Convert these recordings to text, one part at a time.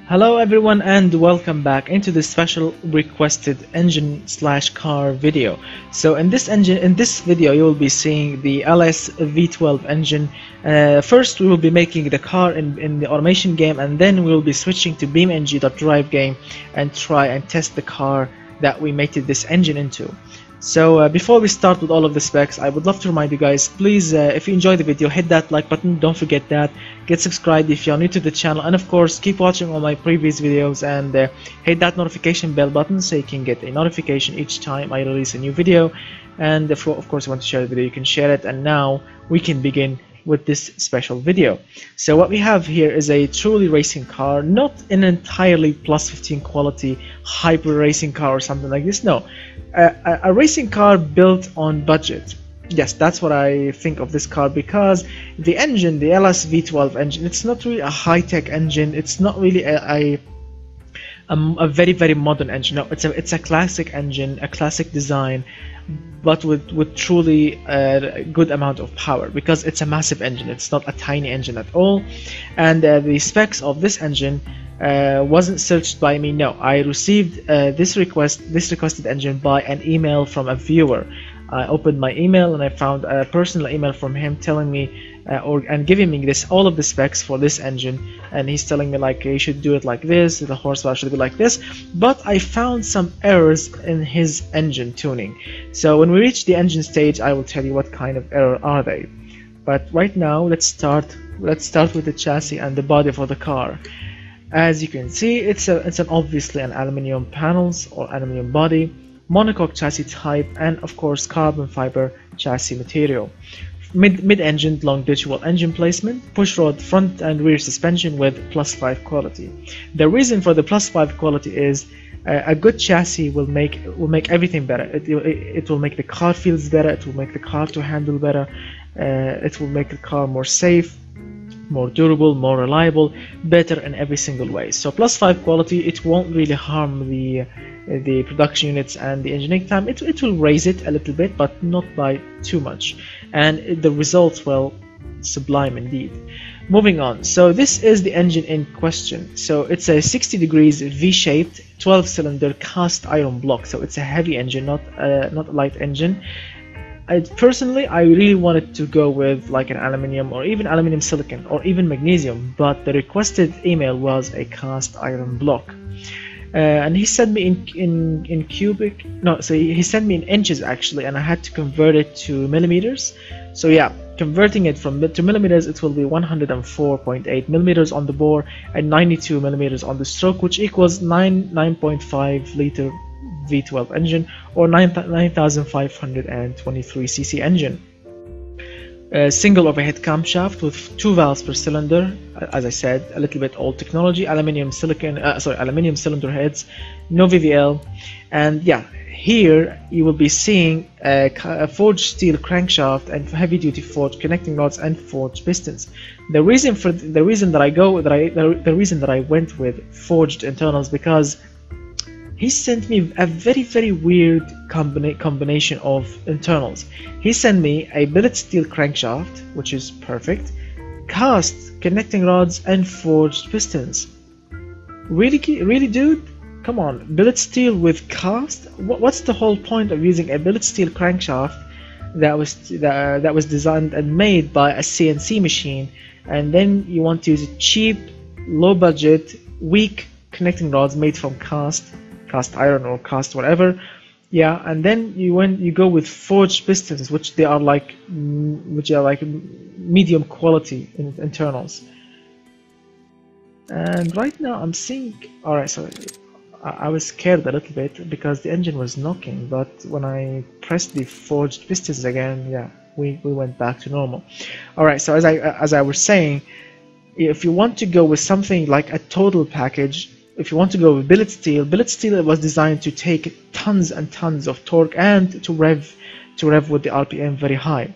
Hello everyone and welcome back into this special requested engine/car video. So in this video you will be seeing the LS12 engine. First we will be making the car in the automation game, and then we will be switching to Beam NG.drive game and try and test the car that we mated this engine into. So before we start with all of the specs, I would love to remind you guys, please, if you enjoyed the video, hit that like button, don't forget that, get subscribed if you are new to the channel, and of course keep watching all my previous videos, and hit that notification bell button so you can get a notification each time I release a new video. And if of course you want to share the video, you can share it. And now we can begin with this special video. So what we have here is a truly racing car, not an entirely plus 15 quality hyper racing car or something like this. No, a racing car built on budget. Yes, that's what I think of this car, because the engine, the LS12 engine, it's not really a high-tech engine. It's not really a very modern engine. No, it's a classic engine, a classic design, but with truly a good amount of power, because it's a massive engine. It's not a tiny engine at all. And the specs of this engine wasn't searched by me. No, I received this requested engine by an email from a viewer. I opened my email and I found a personal email from him telling me and giving me all of the specs for this engine, and he's telling me like you should do it like this, the horsepower should be like this. But I found some errors in his engine tuning. So when we reach the engine stage, I will tell you what kind of error are they. But right now let's start with the chassis and the body for the car. As you can see, it's obviously an aluminum panels or aluminum body, monocoque chassis type, and of course carbon fiber chassis material. Mid-engine longitudinal engine placement, pushrod front and rear suspension with +5 quality. The reason for the +5 quality is a good chassis will make everything better. It will make the car feels better. It will make the car to handle better. It will make the car more safe, more durable, more reliable, better in every single way. So +5 quality, it won't really harm the production units and the engineering time. It will raise it a little bit, but not by too much, and the results, well, sublime indeed. Moving on, so this is the engine in question. So it's a 60 degrees V-shaped 12-cylinder cast iron block. So it's a heavy engine, not a light engine. Personally, I really wanted to go with like an aluminium or even aluminium silicon or even magnesium, but the requested email was a cast iron block. And he sent me in cubic, no, so he sent me in inches actually, and I had to convert it to millimeters. So yeah, converting it to millimeters, it will be 104.8 millimeters on the bore and 92 millimeters on the stroke, which equals 9.5 liter V12 engine or 9,523 cc engine. Single overhead camshaft with 2 valves per cylinder. As I said, a little bit old technology. Aluminium cylinder heads, no VVL, and yeah, here you will be seeing a forged steel crankshaft and heavy-duty forged connecting rods and forged pistons. The reason that I went with forged internals, because he sent me a very weird combination of internals. He sent me a billet steel crankshaft, which is perfect, cast connecting rods and forged pistons. Really dude? Come on, billet steel with cast? What's the whole point of using a billet steel crankshaft that was designed and made by a CNC machine, and then you want to use cheap, low budget, weak connecting rods made from cast iron or cast whatever, yeah, and then you go with forged pistons, which are like medium quality internals. And right now I'm seeing, alright, so I was scared a little bit because the engine was knocking, but when I pressed the forged pistons again, yeah, we went back to normal. Alright, so as I was saying, if you want to go with something like a total package, if you want to go with billet steel was designed to take tons and tons of torque and to rev with the RPM very high.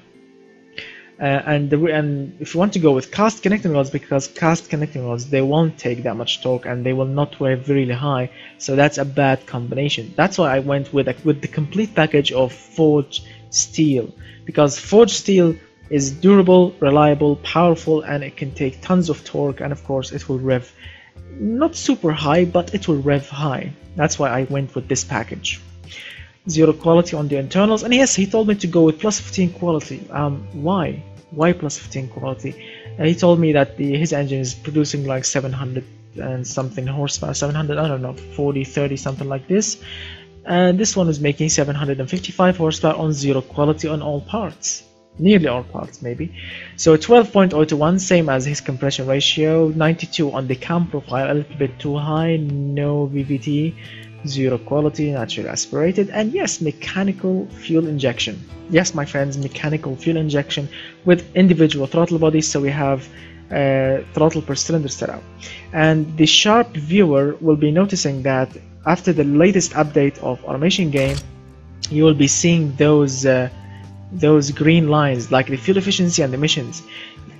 And if you want to go with cast connecting rods, because cast connecting rods, they won't take that much torque and they will not rev really high, so that's a bad combination. That's why I went with the complete package of forged steel, because forged steel is durable, reliable, powerful, and it can take tons of torque, and of course it will rev not super high, but it will rev high. That's why I went with this package. 0 quality on the internals, and yes, he told me to go with plus 15 quality. Why? Why plus 15 quality? He told me that his engine is producing like 700 and something horsepower, 700, I don't know, 40, 30, something like this. And this one is making 755 horsepower on 0 quality on all parts. Nearly all parts, maybe. So 12.0 to 1, same as his compression ratio. 92 on the cam profile, a little bit too high. No VVT, 0 quality, naturally aspirated. And yes, mechanical fuel injection. Yes, my friends, mechanical fuel injection with individual throttle bodies. So we have throttle per cylinder setup. And the sharp viewer will be noticing that after the latest update of Automation Game, you will be seeing those green lines, like the fuel efficiency and emissions.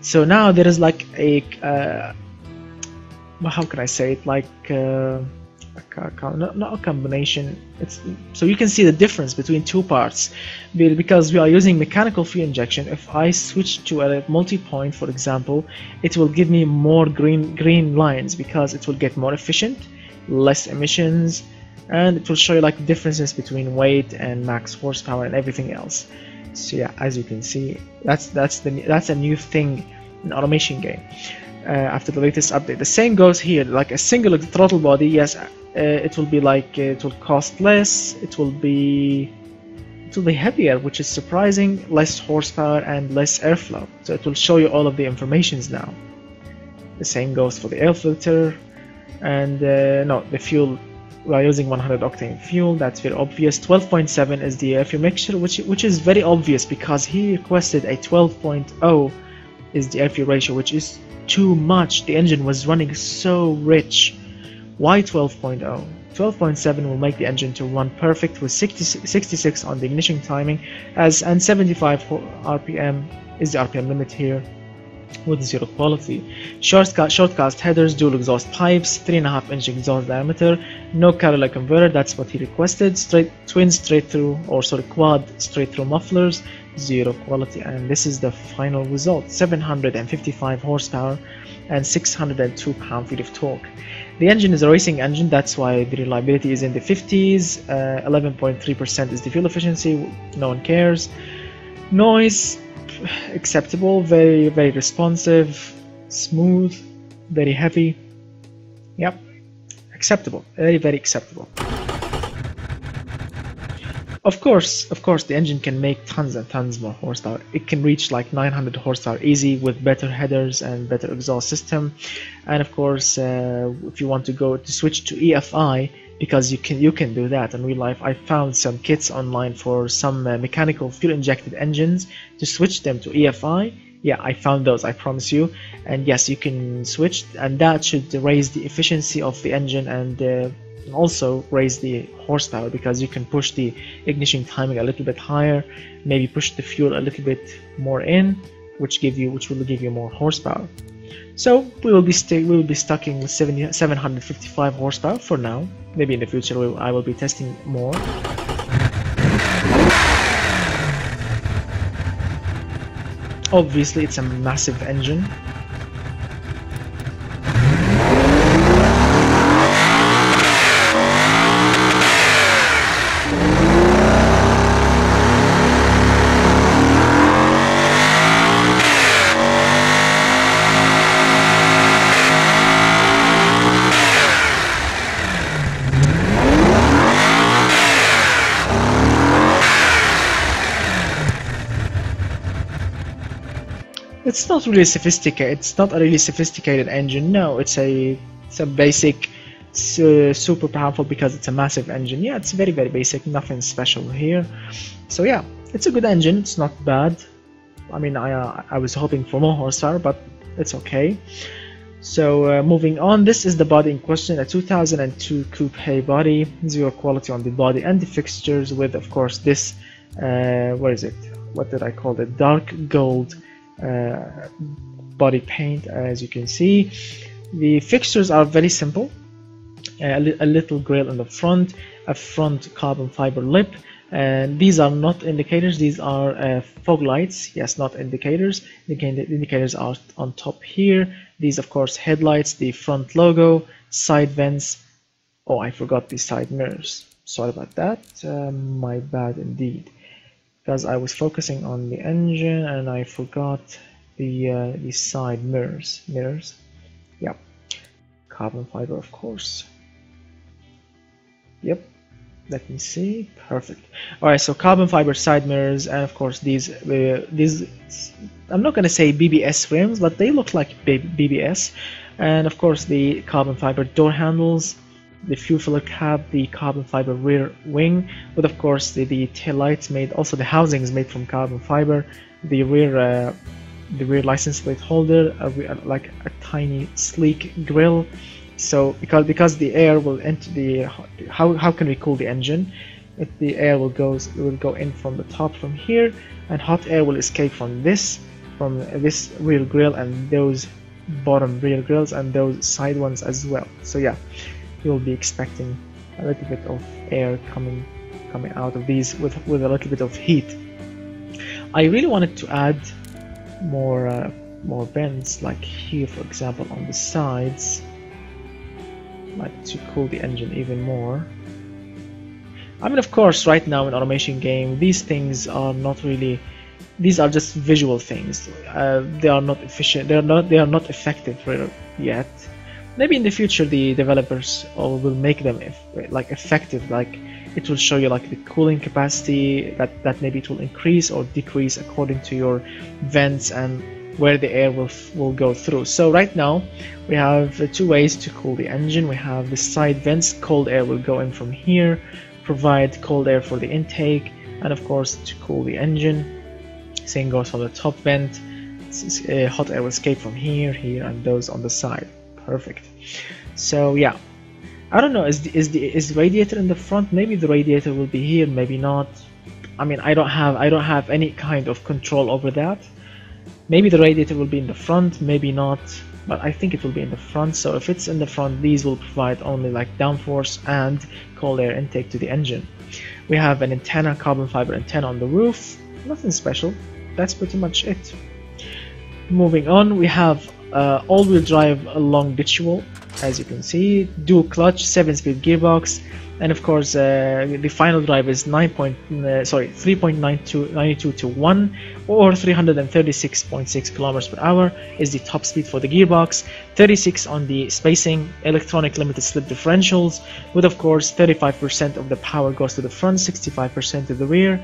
So now there is like a how can I say it, like not a combination, it's so you can see the difference between two parts, because we are using mechanical fuel injection. If I switch to a multi-point, for example, it will give me more green lines because it will get more efficient, less emissions, and it will show you like differences between weight and max horsepower and everything else. So yeah, as you can see, that's a new thing in Automation Game after the latest update. The same goes here, like a single throttle body. Yes, it will be like it will cost less. It will be heavier, which is surprising. Less horsepower and less airflow. So it will show you all of the informations now. The same goes for the air filter, and no, the fuel. We are using 100 octane fuel. That's very obvious. 12.7 is the air fuel mixture, which is very obvious because he requested a 12.0 is the air fuel ratio, which is too much. The engine was running so rich. Why 12.0? 12.7 will make the engine to run perfect with 66 on the ignition timing, and 75 RPM is the RPM limit here, with 0 quality. Shortcast headers, dual exhaust pipes, 3.5 inch exhaust diameter, no catalytic converter, that's what he requested. Twin straight through, or sorry, quad straight through mufflers, 0 quality. And this is the final result: 755 horsepower and 602 pound-feet of torque. The engine is a racing engine, that's why the reliability is in the 50s. 11.3% is the fuel efficiency, no one cares. Noise, acceptable, very responsive, smooth, very heavy. Yep, acceptable, very acceptable. Of course the engine can make tons and tons more horsepower. It can reach like 900 horsepower easy with better headers and better exhaust system. And of course, if you want to switch to EFI, because you can do that in real life. I found some kits online for some mechanical fuel injected engines to switch them to EFI. Yeah, I found those, I promise you. And yes, you can switch, and that should raise the efficiency of the engine and also raise the horsepower, because you can push the ignition timing a little bit higher, maybe push the fuel a little bit more in, which will give you more horsepower. So we will be stuck with 755 horsepower for now. Maybe in the future I will be testing more. Obviously it's a massive engine. It's not really sophisticated. It's not a really sophisticated engine. No, it's a basic, super powerful because it's a massive engine. Yeah, it's very basic. Nothing special here. So yeah, it's a good engine. It's not bad. I mean, I was hoping for more horsepower, but it's okay. So moving on, this is the body in question, a 2002 coupe body, 0 quality on the body and the fixtures, with of course this what is it? What did I call it? Dark gold body paint. As you can see, the fixtures are very simple. A little grille in the front, a front carbon fiber lip, And these are not indicators, these are fog lights. Yes, not indicators. Again, the indicators are on top here. These, of course, headlights, the front logo, side vents. Oh, I forgot the side mirrors. Sorry about that. My bad indeed. Because I was focusing on the engine and I forgot the side mirrors. Yep. Carbon fiber, of course. Yep. Let me see. Perfect. All right. So carbon fiber side mirrors, and of course these. I'm not going to say BBS rims, but they look like BBS. And of course the carbon fiber door handles, the fuel filler cap, the carbon fiber rear wing, with of course the tail lights made. Also the housing is made from carbon fiber. The rear license plate holder, like a tiny sleek grille. So because the air will enter the how can we cool the engine? If the air will go in from the top from here, and hot air will escape from this rear grill and those bottom rear grills and those side ones as well. So yeah, you'll be expecting a little bit of air coming out of these with a little bit of heat. I really wanted to add more vents, like here for example on the sides, like to cool the engine even more. I mean, of course, right now in automation game, these things are not really. These are just visual things. They are not efficient. They are not effective yet. Maybe in the future the developers will make them effective. Like it will show you like the cooling capacity that maybe it will increase or decrease according to your vents and where the air will go through. So right now we have two ways to cool the engine. We have the side vents. Cold air will go in from here, provide cold air for the intake, and of course to cool the engine. Same goes for the top vent. Hot air will escape from here, and those on the side. Perfect. So yeah, I don't know. Is the radiator in the front? Maybe the radiator will be here, maybe not. I mean, I don't have any kind of control over that. Maybe the radiator will be in the front, maybe not, but I think it will be in the front. So if it's in the front, these will provide only like downforce and cold air intake to the engine. We have an antenna, carbon fiber antenna on the roof. Nothing special. That's pretty much it. Moving on, we have all-wheel drive long-ditchable, as you can see, dual clutch, 7-speed gearbox, and of course the final drive is 3.92 to 1 or 336.6 kilometers per hour is the top speed for the gearbox, 36 on the spacing, electronic limited slip differentials, with of course 35% of the power goes to the front, 65% to the rear.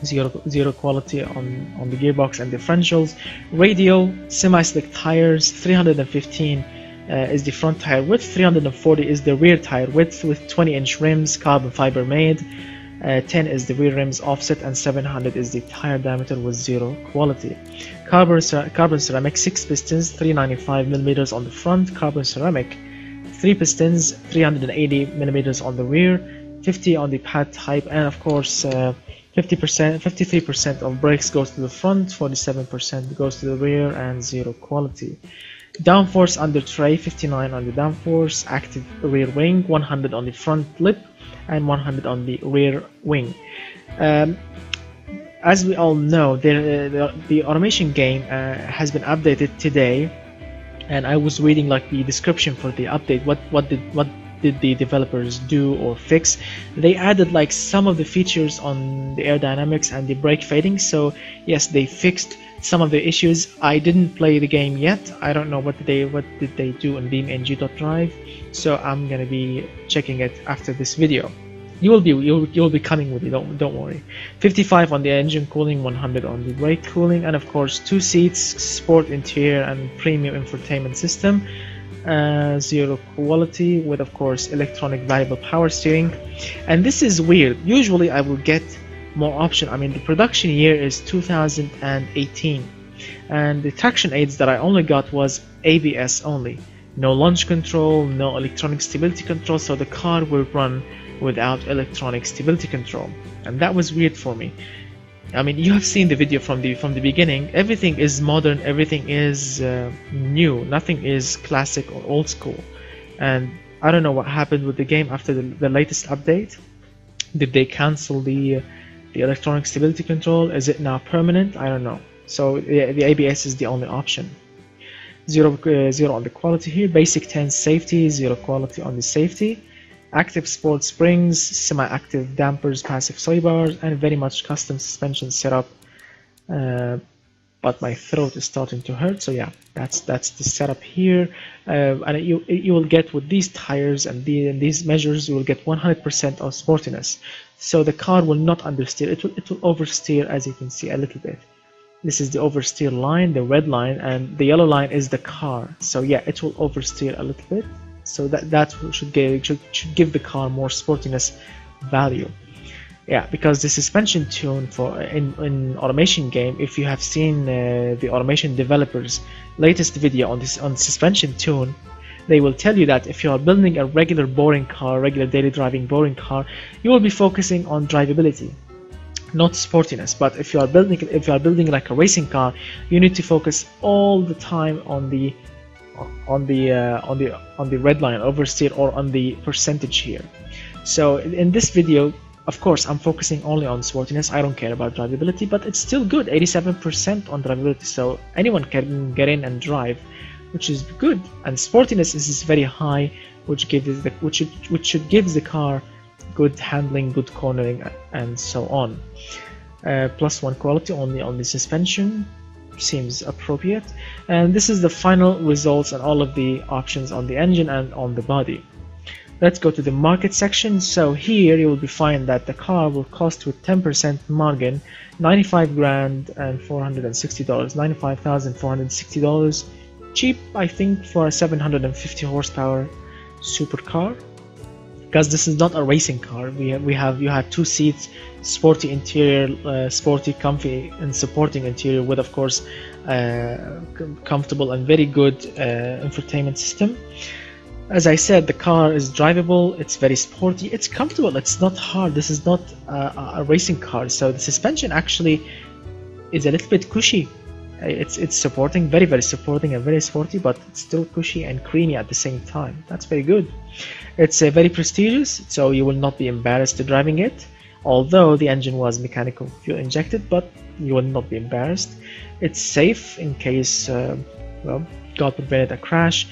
Zero quality on the gearbox and differentials. Radial, semi-slick tires, 315 is the front tire width, 340 is the rear tire width with 20-inch rims, carbon fiber made, 10 is the rear rims offset, and 700 is the tire diameter with zero quality. Carbon ceramic 6 pistons, 395 millimeters on the front, carbon ceramic 3 pistons, 380 millimeters on the rear, 50 on the pad type, and of course 53% of brakes goes to the front, 47% goes to the rear, and zero quality. Downforce under tray, 59 on the downforce, active rear wing, 100 on the front lip, and 100 on the rear wing. As we all know, the automation game has been updated today, and I was reading like the description for the update. What did the developers do or fix? They added like some of the features on the aerodynamics and the brake fading. So yes, they fixed some of the issues. I didn't play the game yet. I don't know what did they do on Beam NG.drive. So I'm gonna be checking it after this video. You'll be coming with it. Don't worry. 55 on the engine cooling, 100 on the brake cooling, and of course 2 seats, sport interior, and premium infotainment system. Zero quality with of course electronic variable power steering. And this is weird. Usually I will get more option. I mean, the production year is 2018, and the traction aids that I only got was ABS only, no launch control, no electronic stability control, so the car will run without electronic stability control, and that was weird for me. I mean, you have seen the video from the beginning. Everything is modern, everything is new, nothing is classic or old school. And I don't know what happened with the game after the latest update. Did they cancel the electronic stability control? Is it now permanent? I don't know. So the ABS is the only option. 0 on the quality here. Basic 10 safety, 0 quality on the safety. Active sport springs, semi-active dampers, passive sway bars, and very much custom suspension setup. But my throat is starting to hurt, so yeah, that's the setup here. And you will get with these tires and these measures, you will get 100% of sportiness. So the car will not understeer. It will oversteer, as you can see a little bit. This is the oversteer line, the red line, and the yellow line is the car. So yeah, it will oversteer a little bit. So that should give the car more sportiness value. Yeah, because the suspension tune for in automation game, if you have seen the automation developers' latest video on suspension tune, they will tell you that if you are building a regular boring car, regular daily driving boring car, you will be focusing on drivability, not sportiness. But if you are building like a racing car, you need to focus all the time on the red line, oversteer, or on the percentage here. So in this video, of course, I'm focusing only on sportiness. I don't care about drivability, but it's still good, 87% on drivability. So anyone can get in and drive, which is good. And sportiness is very high, which should give the car good handling, good cornering, and so on. +1 quality on the suspension seems appropriate. And this is the final results and all of the options on the engine and on the body. Let's go to the market section. So here you will find that the car will cost with 10% margin $95,460, $95,460. Cheap, I think, for a 750 horsepower supercar, because this is not a racing car. You have 2 seats, sporty interior, sporty, comfy, and supporting interior with, of course, comfortable and very good infotainment system. As I said, the car is drivable, it's very sporty, it's comfortable, it's not hard. This is not a racing car, so the suspension actually is a little bit cushy. It's supporting, very supporting and very sporty, but it's still cushy and creamy at the same time. That's very good. It's very prestigious, so you will not be embarrassed to driving it, although the engine was mechanical fuel injected, but you will not be embarrassed. It's safe in case, well, God prevented a crash.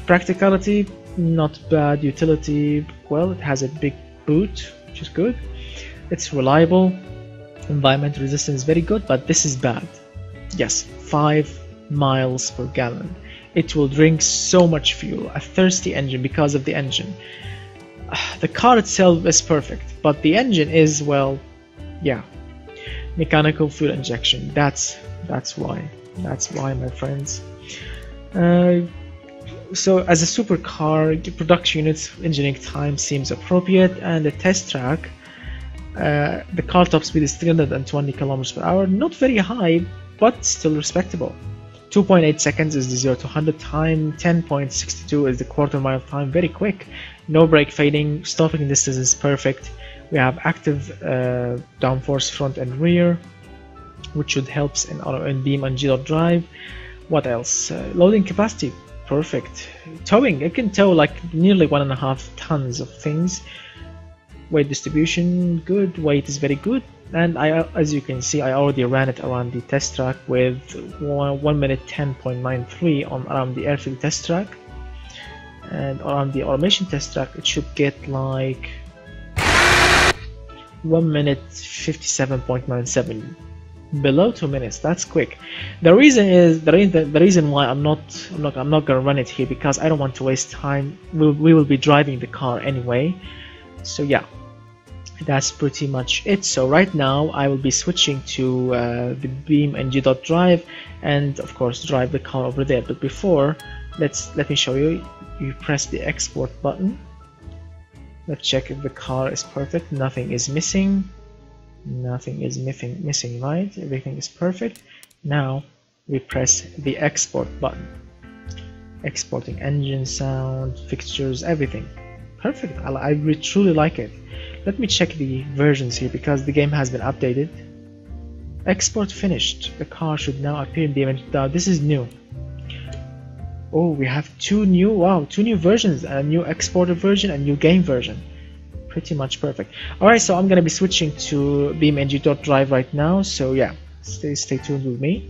Practicality, not bad. Utility, well, it has a big boot, which is good. It's reliable. Environmental resistance, very good, but this is bad. Yes, 5 miles per gallon. It will drink so much fuel, a thirsty engine because of the engine. The car itself is perfect, but the engine is, well, yeah, mechanical fuel injection. That's why, my friends. So as a supercar, production units engineering time seems appropriate, and the test track, the car top speed is 320 km per hour, not very high, but still respectable. 2.8 seconds is the 0 to 100 time, 10.62 is the quarter mile time, very quick. No brake fading, stopping distance is perfect. We have active downforce front and rear, which should help in BeamNG.drive. What else? Loading capacity, perfect. Towing, it can tow like nearly 1.5 tons of things. Weight distribution, good. Weight is very good. And as you can see, I already ran it around the test track with 1 minute 10.93 on around the airfield test track. And around the automation test track, it should get like 1 minute 57.97. Below 2 minutes. That's quick. The reason is the reason why I'm not gonna run it here, because I don't want to waste time. We will be driving the car anyway. So yeah, that's pretty much it. So right now I will be switching to the BeamNG.drive and of course drive the car over there. But before, let me show you. You press the export button. Let's check if the car is perfect. Nothing is missing. Nothing is missing, right? Everything is perfect. Now we press the export button. Exporting engine, sound, fixtures, everything. Perfect. I truly like it. Let me check the versions here because the game has been updated. Export finished. The car should now appear in the image. Now this is new. Oh, we have two new versions, a new exported version and new game version. pretty much perfect. Alright, so I'm gonna be switching to BeamNG.drive right now, so yeah, stay tuned with me.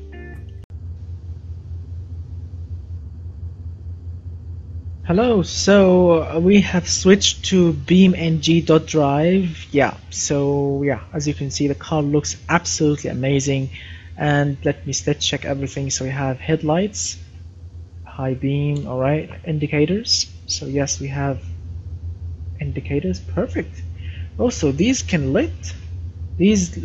Hello, so we have switched to BeamNG.drive. Yeah, so yeah, as you can see, the car looks absolutely amazing. And let me check everything. So we have headlights, high beam, alright, indicators. So yes, we have indicators, perfect. Also, these can lit. These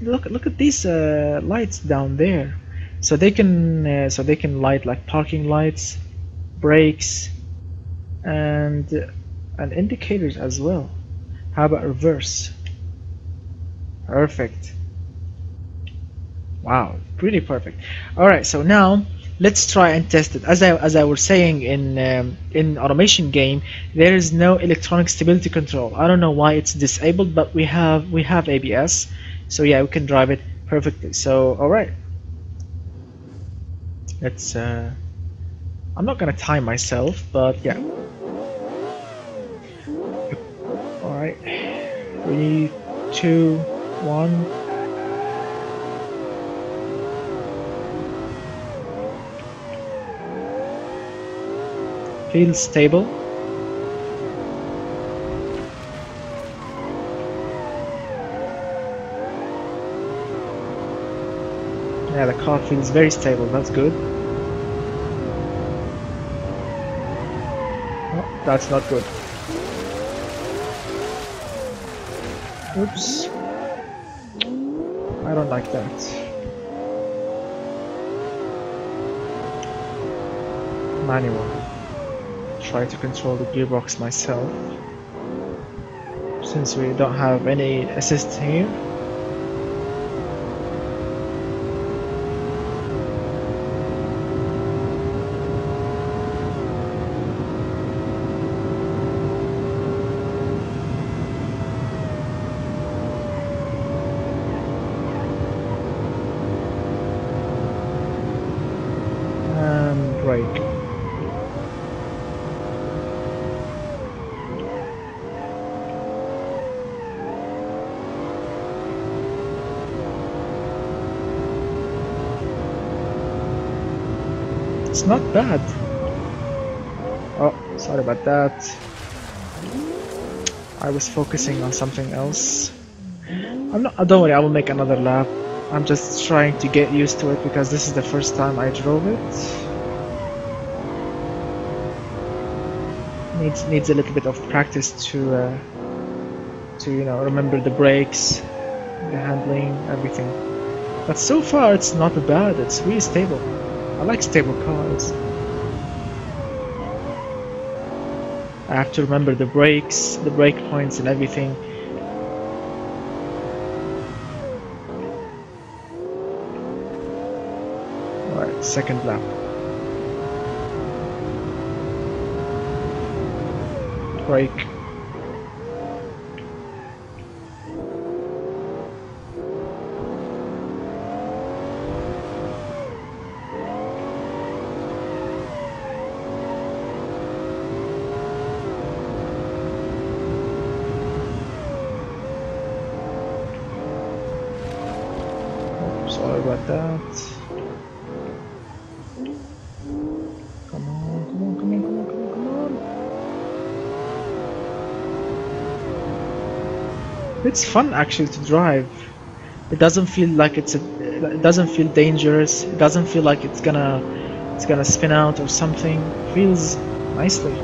look at these lights down there. So they can light like parking lights, brakes, and indicators as well. How about reverse? Perfect. Wow, pretty perfect. All right, so now let's try and test it. As I was saying in automation game, there is no electronic stability control. I don't know why it's disabled, but we have ABS, so yeah, we can drive it perfectly. So all right, let's. I'm not gonna time myself, but yeah. All right, 3, 2, 1. Feels stable. Yeah, the car feels very stable. That's good. Oh, that's not good. Oops. I don't like that. Manual. Try to control the gearbox myself, since we don't have any assist here. And brake. It's not bad. Oh, sorry about that. I was focusing on something else. Don't worry, I will make another lap. I'm just trying to get used to it because this is the first time I drove it. Needs a little bit of practice to remember the brakes, the handling, everything. But so far it's not bad. It's really stable. I like stable cars. I have to remember the brakes, the brake points and everything. Alright, second lap. Brake. Sorry about that. Come on, come on, come on, come on, come on, come on. It's fun actually to drive. It doesn't feel like it doesn't feel dangerous. It doesn't feel like it's gonna spin out or something. It feels nicely.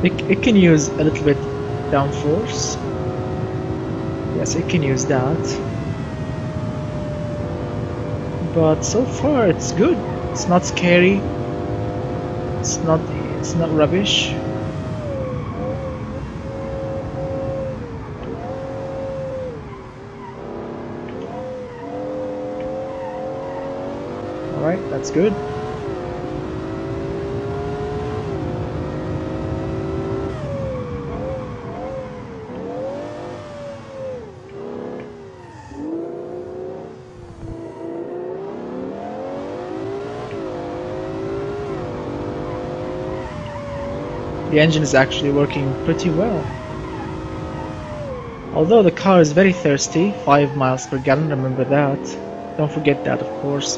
It can use a little bit downforce. Yes, it can use that. But so far it's good. It's not scary. It's not rubbish. Alright, that's good. The engine is actually working pretty well. Although the car is very thirsty, 5 miles per gallon, remember that. Don't forget that, of course.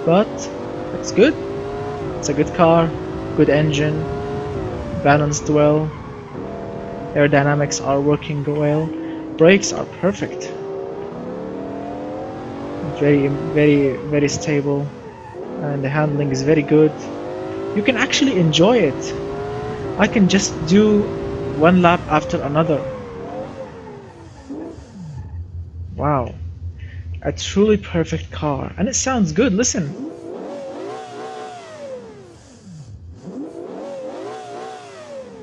But it's good. It's a good car, good engine, balanced well. Aerodynamics are working well. Brakes are perfect. Very stable. And the handling is very good. You can actually enjoy it. I can just do one lap after another. Wow, a truly perfect car, and it sounds good. Listen.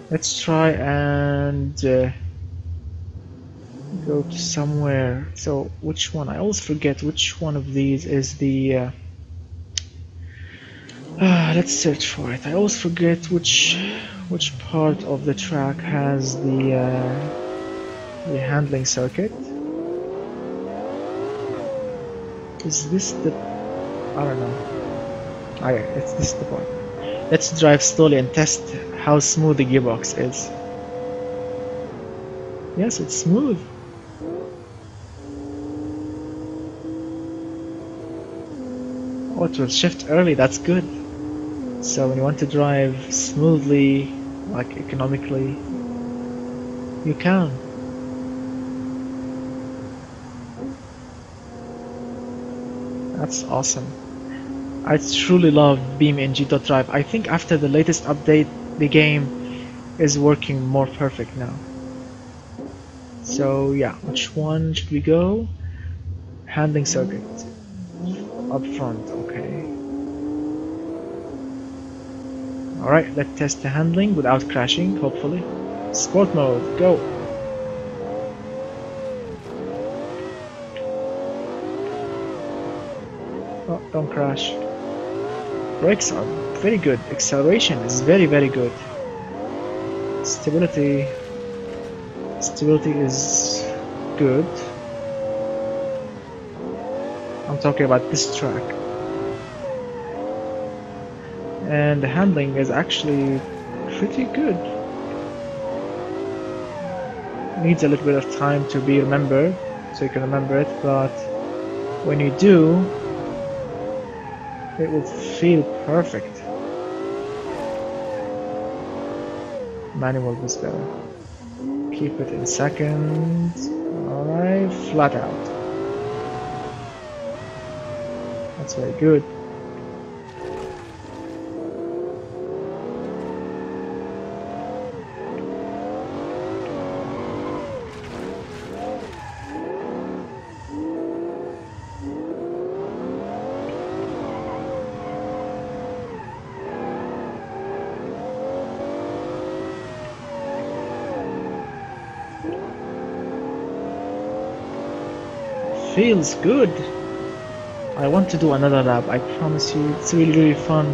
Let's try and go to somewhere. So which one? I always forget which one of these is the let's search for it. I always forget which part of the track has the handling circuit. Is this the... I don't know. Okay, it's this the part. Let's drive slowly and test how smooth the gearbox is. Yes, it's smooth. Oh, it will shift early, that's good. So when you want to drive smoothly, like economically, you can. That's awesome. I truly love Beam NG.drive. I think after the latest update, the game is working more perfect now. So yeah, which one should we go? Handling circuit. Up front, okay. Alright, let's test the handling without crashing, hopefully. Sport mode, go! Oh, don't crash. Brakes are very good. Acceleration is very good. Stability is good. I'm talking about this track. And the handling is actually pretty good. Needs a little bit of time to be remembered, so you can remember it, but when you do, it will feel perfect. Manual is better. Keep it in second. Alright, flat out. That's very good. Feels good. I want to do another lap, I promise you. It's really fun.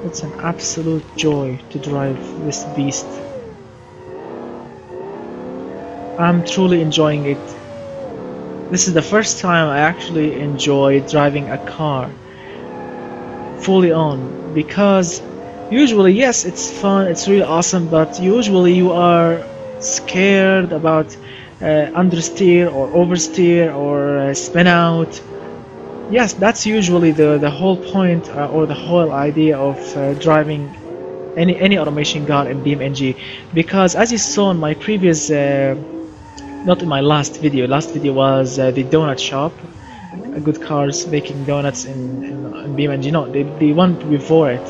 It's an absolute joy to drive this beast. I'm truly enjoying it. This is the first time I actually enjoy driving a car fully on, because usually, yes, it's fun, it's really awesome, but usually you are scared about understeer or oversteer or spin out. Yes, that's usually the whole point or the whole idea of driving any automation car in BeamNG, because as you saw in my previous not in my last video was the donut shop, good cars making donuts in BeamNG. No, the one before it,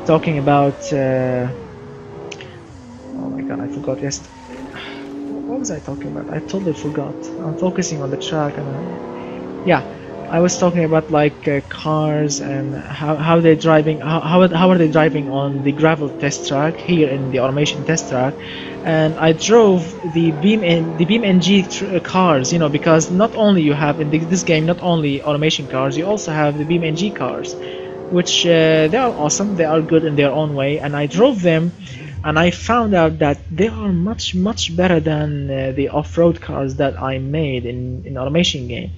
talking about oh my god, I forgot. Yes, what was I talking about? I totally forgot. I'm focusing on the track, and yeah, I was talking about like cars and how they're driving, how are they driving on the gravel test track here in the automation test track. And I drove the BeamNG cars, you know, because not only you have in this game not only automation cars, you also have the BeamNG cars, which they are awesome, they are good in their own way, and I drove them. And I found out that they are much better than the off-road cars that I made in automation game,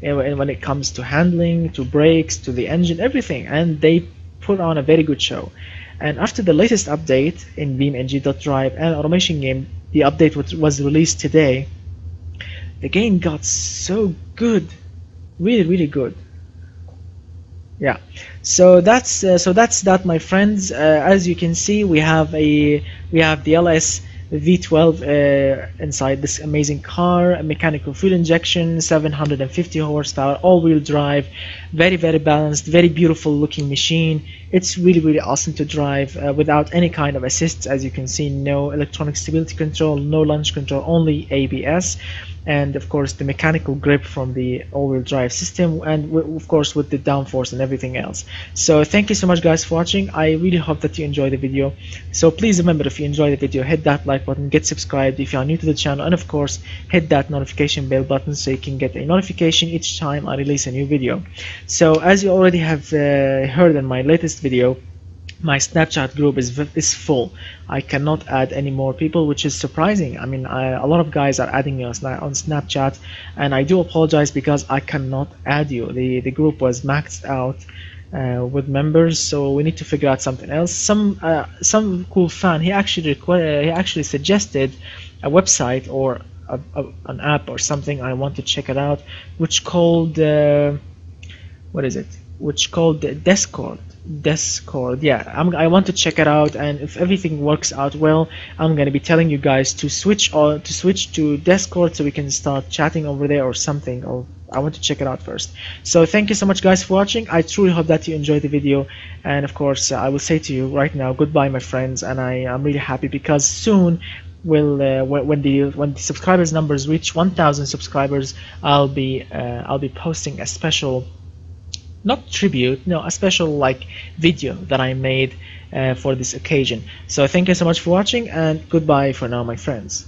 and when it comes to handling, to brakes, to the engine, everything. And they put on a very good show. And after the latest update in BeamNG.drive and automation game, the update was released today, the game got so good, really good. Yeah, so that's that, my friends. As you can see, we have the LSV12 inside this amazing car. Mechanical fuel injection, 750 horsepower, all-wheel drive, very balanced, very beautiful looking machine. It's really awesome to drive without any kind of assists. As you can see, no electronic stability control, no launch control, only ABS. And of course the mechanical grip from the all-wheel drive system, and of course with the downforce and everything else. So thank you so much guys for watching. I really hope that you enjoyed the video. So please remember, if you enjoyed the video, hit that like button, get subscribed if you are new to the channel, and of course hit that notification bell button so you can get a notification each time I release a new video. So as you already have heard in my latest video, my Snapchat group is full. I cannot add any more people, which is surprising. I mean, a lot of guys are adding me on Snapchat, and I do apologize because I cannot add you. The group was maxed out with members, so we need to figure out something else. Some cool fan, he actually suggested a website or an app or something. I want to check it out, which called what is it? Which called Discord. Yeah, I want to check it out, and if everything works out well, I'm gonna be telling you guys to switch to Discord so we can start chatting over there or something. Or I want to check it out first. So thank you so much guys for watching. I truly hope that you enjoyed the video, and of course I will say to you right now, goodbye my friends. And I'm really happy because soon when the subscribers numbers reach 1,000 subscribers, I'll be posting a special, not tribute, no, a special like video that I made for this occasion. So thank you so much for watching, and goodbye for now my friends.